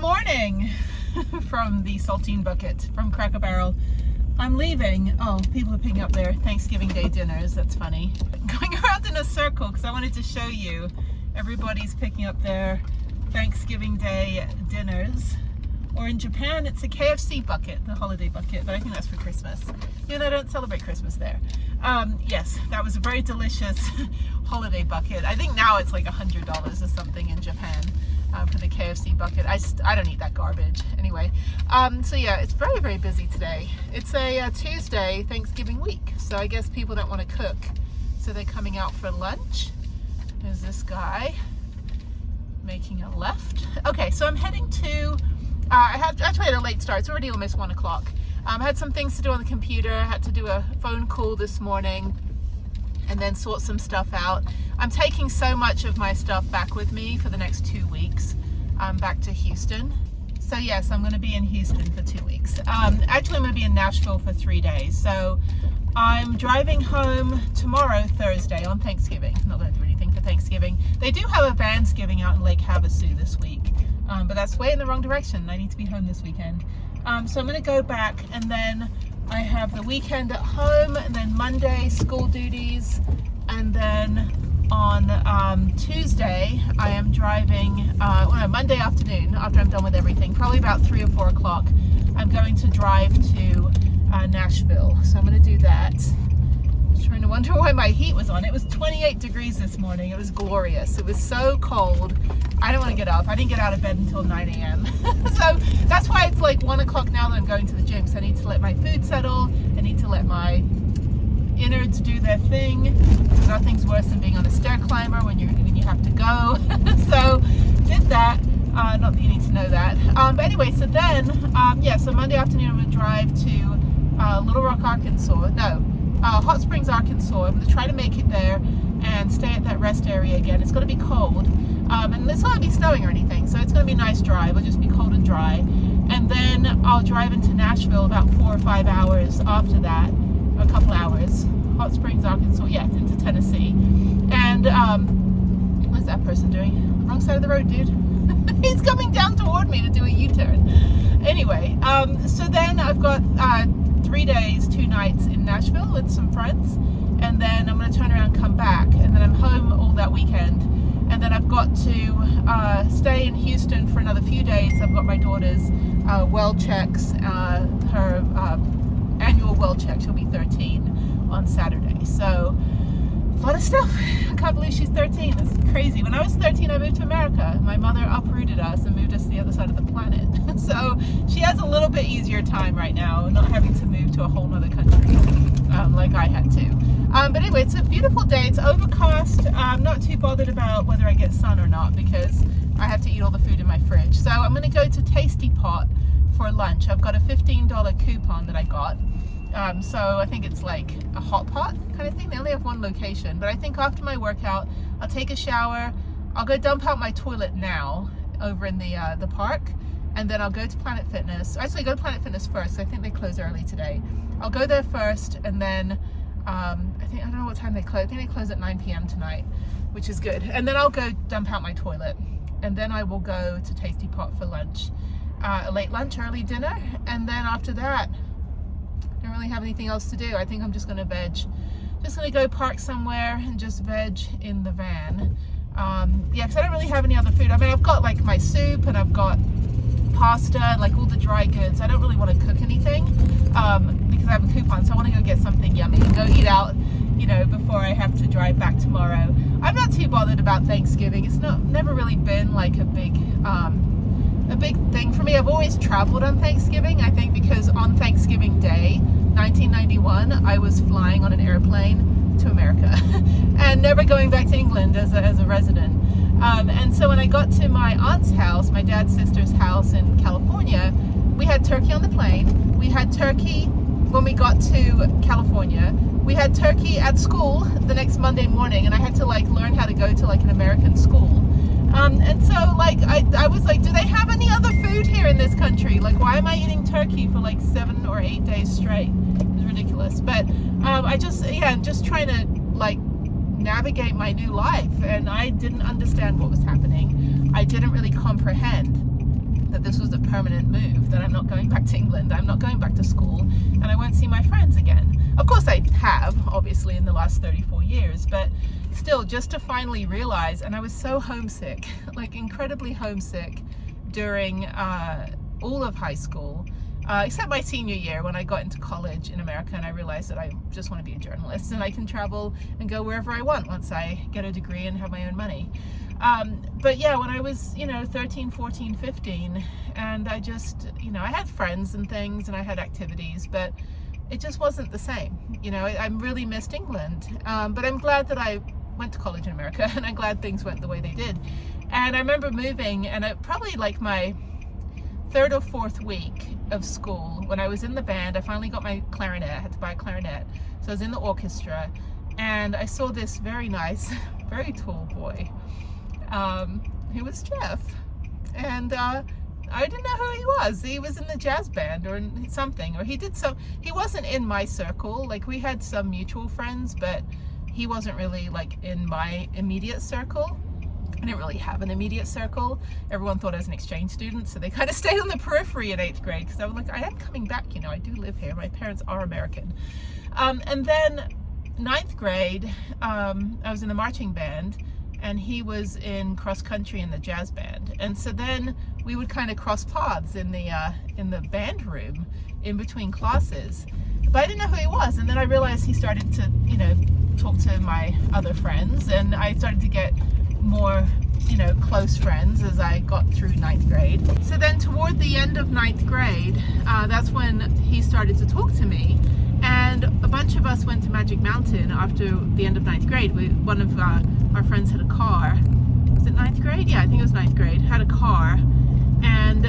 morning from the saltine bucket from Cracker Barrel. I'm leaving. Oh, people are picking up their Thanksgiving Day dinners. That's funny. Going around in a circle because I wanted to show you everybody's picking up their Thanksgiving Day dinners. Or in Japan, it's a KFC bucket, the holiday bucket, but I think that's for Christmas. You know, I don't celebrate Christmas there. Yes, that was a very delicious holiday bucket. I think now it's like $100 or something in Japan for the KFC bucket. I don't eat that garbage. Anyway, so yeah, it's very, very busy today. It's a Tuesday, Thanksgiving week, so I guess people don't want to cook, so they're coming out for lunch. There's this guy making a left. Okay, so I'm heading to I actually had a late start. It's already almost 1 o'clock. I had some things to do on the computer. I had to do a phone call this morning and then sort some stuff out. I'm taking so much of my stuff back with me for the next 2 weeks, back to Houston. So yes, I'm going to be in Houston for 2 weeks. Actually, I'm going to be in Nashville for 3 days. So I'm driving home tomorrow, Thursday, on Thanksgiving. I'm not going to do anything for Thanksgiving. They do have a Vansgiving out in Lake Havasu this week. But that's way in the wrong direction. I need to be home this weekend. So I'm going to go back, and then I have the weekend at home, and then Monday school duties, and then on Tuesday I am driving, Monday afternoon after I'm done with everything, probably about 3 or 4 o'clock, I'm going to drive to Nashville. So I'm going to do that. Trying to wonder why my heat was on. It was 28 degrees this morning. It was glorious. It was so cold. I don't want to get up. I didn't get out of bed until 9 a.m. So that's why it's like 1 o'clock now that I'm going to the gym. So I need to let my food settle. I need to let my innards do their thing. Nothing's worse than being on a stair climber when you have to go. So did that. Not that you need to know that. But anyway, so then, so Monday afternoon I'm going to drive to Little Rock, Arkansas. No. Hot Springs, Arkansas. I'm going to try to make it there and stay at that rest area again. It's going to be cold, and it's not going to be snowing or anything, so it's going to be a nice drive. It'll just be cold and dry. And then I'll drive into Nashville about 4 or 5 hours after that, a couple hours. Hot Springs, Arkansas, yeah, into Tennessee. And what's that person doing? Wrong side of the road, dude. He's coming down toward me to do a U-turn. Anyway, so then I've got 3 days, 2 nights in Nashville with some friends, and then I'm going to turn around and come back, and then I'm home all that weekend, and then I've got to stay in Houston for another few days. I've got my daughter's well checks, her annual well check. She'll be 13 on Saturday, so a lot of stuff. I can't believe she's 13. This is crazy. When I was 13, I moved to America. My mother uprooted us and moved us to the other side of the planet. So she has a little bit easier time right now, not having to move to a whole other country like I had to. But anyway, it's a beautiful day. It's overcast. I'm not too bothered about whether I get sun or not because I have to eat all the food in my fridge. So I'm going to go to Tasty Pot for lunch. I've got a $15 coupon that I got. So I think it's like a hot pot kind of thing. They only have one location, but I think after my workout, I'll take a shower. I'll go dump out my toilet now over in the park, and then I'll go to Planet Fitness. Actually, go to Planet Fitness first. I think they close early today. I'll go there first, and then I don't know what time they close. I think they close at 9 p.m. tonight, which is good. And then I'll go dump out my toilet, and then I will go to Tasty Pot for lunch, a late lunch, early dinner, and then after that, I don't really have anything else to do. I think I'm just going to veg. Just going to go park somewhere and just veg in the van. Yeah, because I don't really have any other food. I mean, I've got like my soup and I've got pasta and like all the dry goods. I don't really want to cook anything because I have a coupon. So I want to go get something yummy and go eat out, you know, before I have to drive back tomorrow. I'm not too bothered about Thanksgiving. It's never really been like a big thing for me. I've always traveled on Thanksgiving, I think, because on Thanksgiving Day, 1991, I was flying on an airplane to America and never going back to England as a resident. And so when I got to my aunt's house, my dad's sister's house in California, we had turkey on the plane. We had turkey when we got to California. We had turkey at school the next Monday morning, and I had to like learn how to go to like an American school. And so like I was like, do they have any other food here in this country? Like, why am I eating turkey for like 7 or 8 days straight? It's ridiculous. But just trying to like navigate my new life, and I didn't understand what was happening. I didn't really comprehend that this was a permanent move, that I'm not going back to England, I'm not going back to school, and I won't see my friends again. Of course I have, obviously, in the last 34 years, but still, just to finally realize, and I was so homesick, like incredibly homesick during all of high school, except my senior year when I got into college in America and I realized that I just want to be a journalist and I can travel and go wherever I want once I get a degree and have my own money. But yeah, when I was, 13, 14, 15, and I just, I had friends and things and I had activities, but it just wasn't the same. I really missed England. But I'm glad that I went to college in America, and I'm glad things went the way they did. And I remember moving, and probably like my third or fourth week of school, when I was in the band, I finally got my clarinet. I had to buy a clarinet. So I was in the orchestra, and I saw this very nice, very tall boy. He was Jeff. And I didn't know who he was. He was in the jazz band or something, or he wasn't in my circle. Like, we had some mutual friends, but he wasn't really like in my immediate circle. I didn't really have an immediate circle. Everyone thought I was an exchange student, so they kind of stayed on the periphery in 8th grade, because I was like, I am coming back, I do live here. My parents are American. And then 9th grade, I was in the marching band, and he was in cross country in the jazz band. And so then we would kind of cross paths in the band room in between classes. But I didn't know who he was. And then I realized he started to, talk to my other friends, and I started to get more, close friends as I got through 9th grade. So then toward the end of 9th grade, that's when he started to talk to me. And a bunch of us went to Magic Mountain after the end of 9th grade. One of our friends had a car. Was it 9th grade? Yeah, I think it was 9th grade. Had a car. And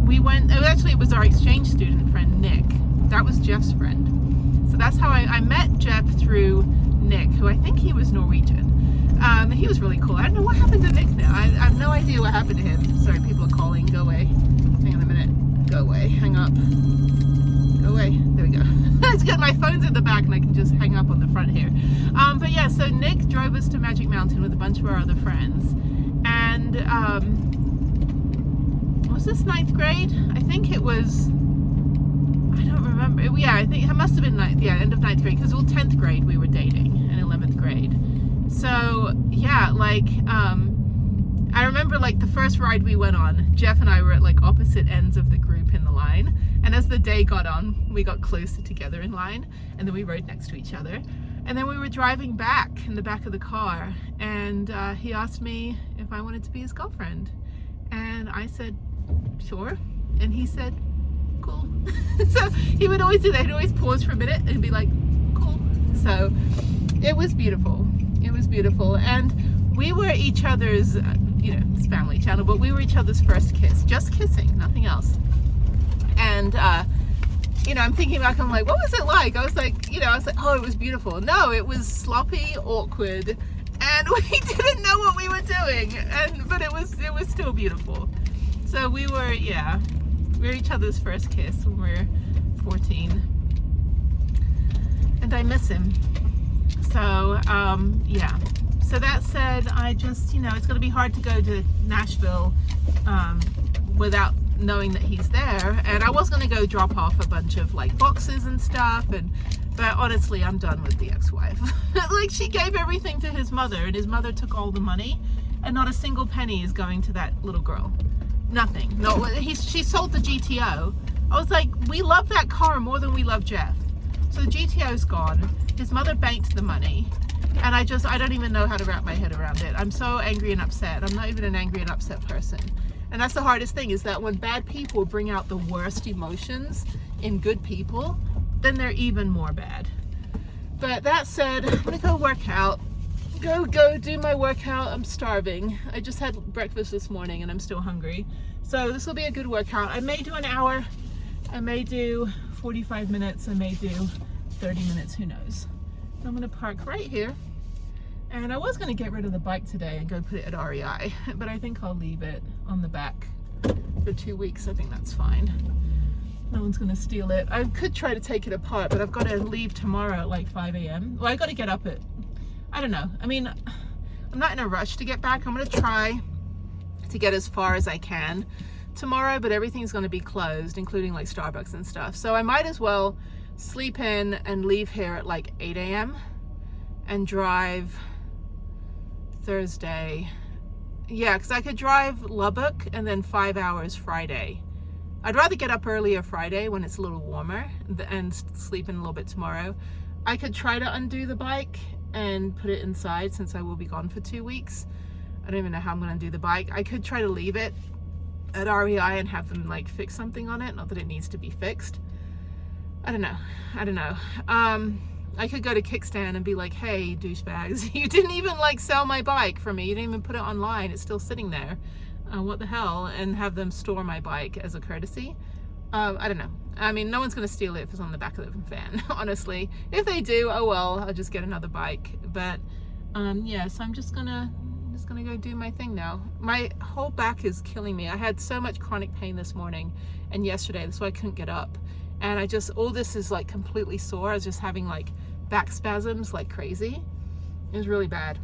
we went, it was our exchange student friend, Nick. That was Jeff's friend. So that's how I met Jeff, through Nick, who I think he was Norwegian. He was really cool. I don't know what happened to Nick now. I have no idea what happened to him. Sorry, people are calling. Go away. Hang on a minute. Go away. Hang up. Go away. There we go. It's good. My phone's in the back and I can just hang up on the front here. But yeah, so Nick drove us to Magic Mountain with a bunch of our other friends. And was this 9th grade? I think it was, I don't remember. Yeah, I think it must have been end of 9th grade, because all 10th grade we were dating, and 11th grade. So yeah, I remember the first ride we went on, Jeff and I were at opposite ends of the group in the line, and as the day got on, we got closer together in line, and then we rode next to each other. And then we were driving back in the back of the car, and he asked me if I wanted to be his girlfriend, and I said sure, and he said cool. So he would always do that. He'd always pause for a minute and be like, cool. So it was beautiful. It was beautiful. And we were each other's, it's family channel, but we were each other's first kiss. Just kissing, nothing else. And, I'm thinking back, I'm like, what was it like? I was like, oh, it was beautiful. No, it was sloppy, awkward, and we didn't know what we were doing. But it was still beautiful. So we were each other's first kiss when we were 14. And I miss him. So, yeah. So that said, I just, it's going to be hard to go to Nashville without knowing that he's there. And I was going to go drop off a bunch of boxes and stuff, but honestly, I'm done with the ex-wife. She gave everything to his mother, and his mother took all the money, and not a single penny is going to that little girl. Nothing. No, she sold the GTO. I was like, we love that car more than we love Jeff. So the GTO's gone. His mother banked the money. And I don't even know how to wrap my head around it. I'm so angry and upset. I'm not even an angry and upset person. And that's the hardest thing, is that when bad people bring out the worst emotions in good people, then they're even more bad. But that said, I'm gonna go work out. Go do my workout. I'm starving. I just had breakfast this morning and I'm still hungry. So this will be a good workout. I may do an hour. I may do 45 minutes. I may do 30 minutes. Who knows? I'm gonna park right here. And I was gonna get rid of the bike today and go put it at REI, but I think I'll leave it on the back for 2 weeks. I think that's fine. No one's gonna steal it. I could try to take it apart, but I've got to leave tomorrow at 5 a.m. Well, I got to get up at, I don't know. I mean, I'm not in a rush to get back. I'm gonna try to get as far as I can tomorrow, but everything's going to be closed, including like Starbucks and stuff. So I might as well sleep in and leave here at like 8 a.m. and drive Thursday. Yeah, because I could drive Lubbock and then 5 hours Friday. I'd rather get up earlier Friday when it's a little warmer and sleep in a little bit tomorrow. I could try to undo the bike and put it inside since I will be gone for 2 weeks. I don't even know how I'm going to do the bike. I could try to leave it at REI and have them like fix something on it. Not that it needs to be fixed. I don't know. I could go to Kickstand and be like, hey, douchebags, you didn't even like sell my bike for me. You didn't even put it online. It's still sitting there. What the hell? And have them store my bike as a courtesy. I don't know. I mean, no one's going to steal it if it's on the back of the van, honestly. If they do, oh well, I'll just get another bike. But yeah, so I'm just gonna go do my thing now. My whole back is killing me. I had so much chronic pain this morning and yesterday. That's why I couldn't get up. And all this is like completely sore. I was just having like back spasms like crazy. It was really bad.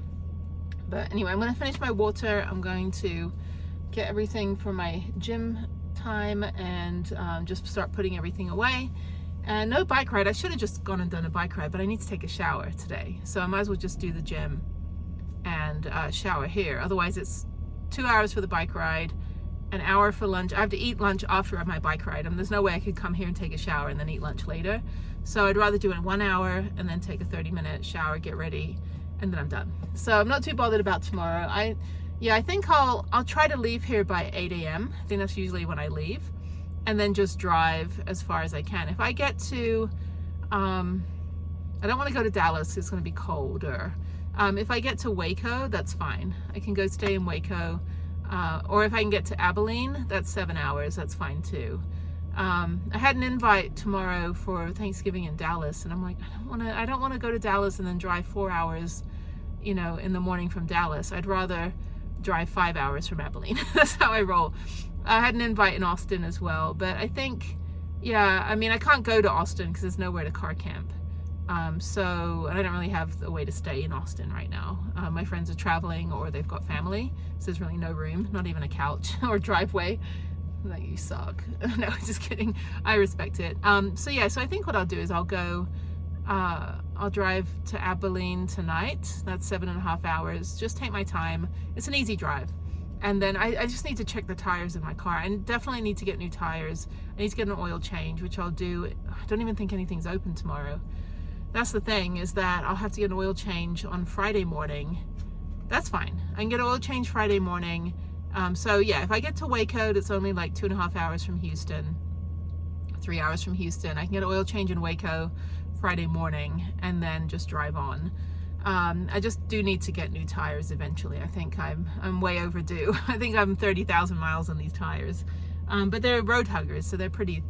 But anyway, I'm going to finish my water. I'm going to get everything for my gym time and just start putting everything away. And no bike ride. I should have just gone and done a bike ride, but I need to take a shower today. So I might as well just do the gym and shower here. Otherwise it's 2 hours for the bike ride, an hour for lunch. I have to eat lunch after my bike ride, and there's no way I could come here and take a shower and then eat lunch later. So I'd rather do it in 1 hour and then take a 30-minute shower, get ready, and then I'm done. So I'm not too bothered about tomorrow. I think I'll try to leave here by 8 a.m. I think that's usually when I leave, and then just drive as far as I can. If I get to I don't want to go to Dallas, it's going to be cold, or if I get to Waco, that's fine. I can go stay in Waco. Or if I can get to Abilene, that's 7 hours, that's fine too. I had an invite tomorrow for Thanksgiving in Dallas, and I'm like, I don't want to go to Dallas and then drive 4 hours, you know, in the morning from Dallas. I'd rather drive 5 hours from Abilene. That's how I roll. I had an invite in Austin as well, but I think, yeah, I mean, I can't go to Austin because there's nowhere to car camp. So I don't really have a way to stay in Austin right now. My friends are traveling or they've got family, so there's really no room, not even a couch or driveway. Like, you suck. No, just kidding. I respect it. So yeah, so I think what I'll do is I'll drive to Abilene tonight. That's 7.5 hours. Just take my time. It's an easy drive. And then I just need to check the tires in my car, and definitely need to get new tires. I need to get an oil change, which I'll do. I don't even think anything's open tomorrow. That's the thing, is that I'll have to get an oil change on Friday morning. That's fine. I can get an oil change Friday morning. So yeah, if I get to Waco, that's only like 2.5 hours from Houston, 3 hours from Houston. I can get an oil change in Waco Friday morning and then just drive on. I just do need to get new tires eventually. I think I'm way overdue. I think I'm 30,000 miles on these tires. But they're road huggers, so they're pretty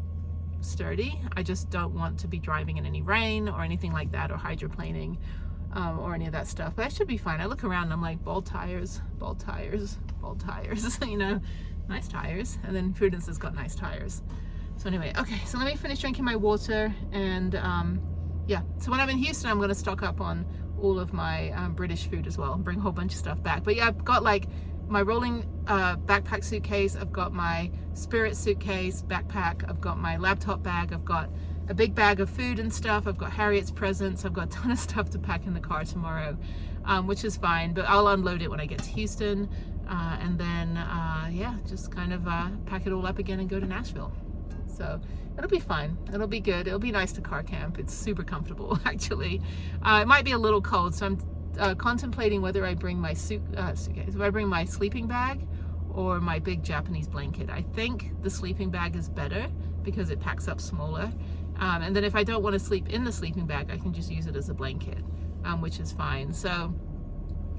sturdy. I just don't want to be driving in any rain or anything like that, or hydroplaning, or any of that stuff. But I should be fine. I look around and I'm like, bald tires, you know, nice tires. And then Prudence has got nice tires. So anyway, okay, so let me finish drinking my water, and yeah, so when I'm in Houston, I'm going to stock up on all of my British food as well and bring a whole bunch of stuff back. But yeah, I've got like my rolling backpack suitcase, I've got my Spirit suitcase backpack, I've got my laptop bag, I've got a big bag of food and stuff, I've got Harriet's presents, I've got a ton of stuff to pack in the car tomorrow, which is fine, but I'll unload it when I get to Houston, and then yeah, just kind of pack it all up again and go to Nashville. So it'll be fine, it'll be good, it'll be nice to car camp. It's super comfortable actually. It might be a little cold, so I'm contemplating whether I bring my suitcase, if I bring my sleeping bag or my big Japanese blanket. I think the sleeping bag is better because it packs up smaller, and then if I don't want to sleep in the sleeping bag, I can just use it as a blanket, which is fine. So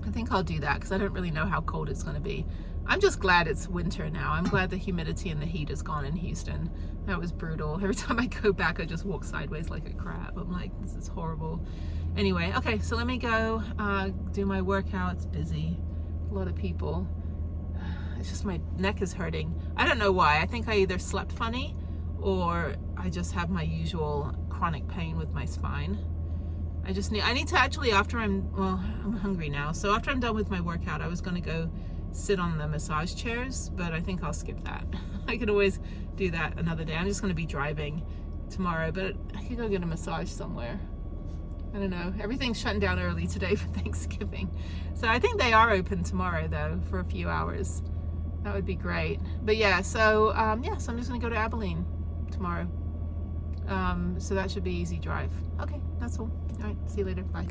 I think I'll do that because I don't really know how cold it's going to be. I'm just glad it's winter now. I'm glad the humidity and the heat is gone in Houston. That was brutal. Every time I go back, I just walk sideways like a crab. I'm like, this is horrible. Anyway, okay, so let me go do my workout. It's busy, a lot of people. It's just my neck is hurting. I don't know why. I think I either slept funny or I just have my usual chronic pain with my spine. I need to actually, after I'm hungry now. So after I'm done with my workout, I was gonna go sit on the massage chairs, but I think I'll skip that. I could always do that another day. I'm just going to be driving tomorrow, but I could go get a massage somewhere. I don't know. Everything's shutting down early today for Thanksgiving. So I think they are open tomorrow though for a few hours. That would be great. But yeah, so so I'm just gonna go to Abilene tomorrow. So that should be easy drive. Okay, that's all. All right, see you later. Bye.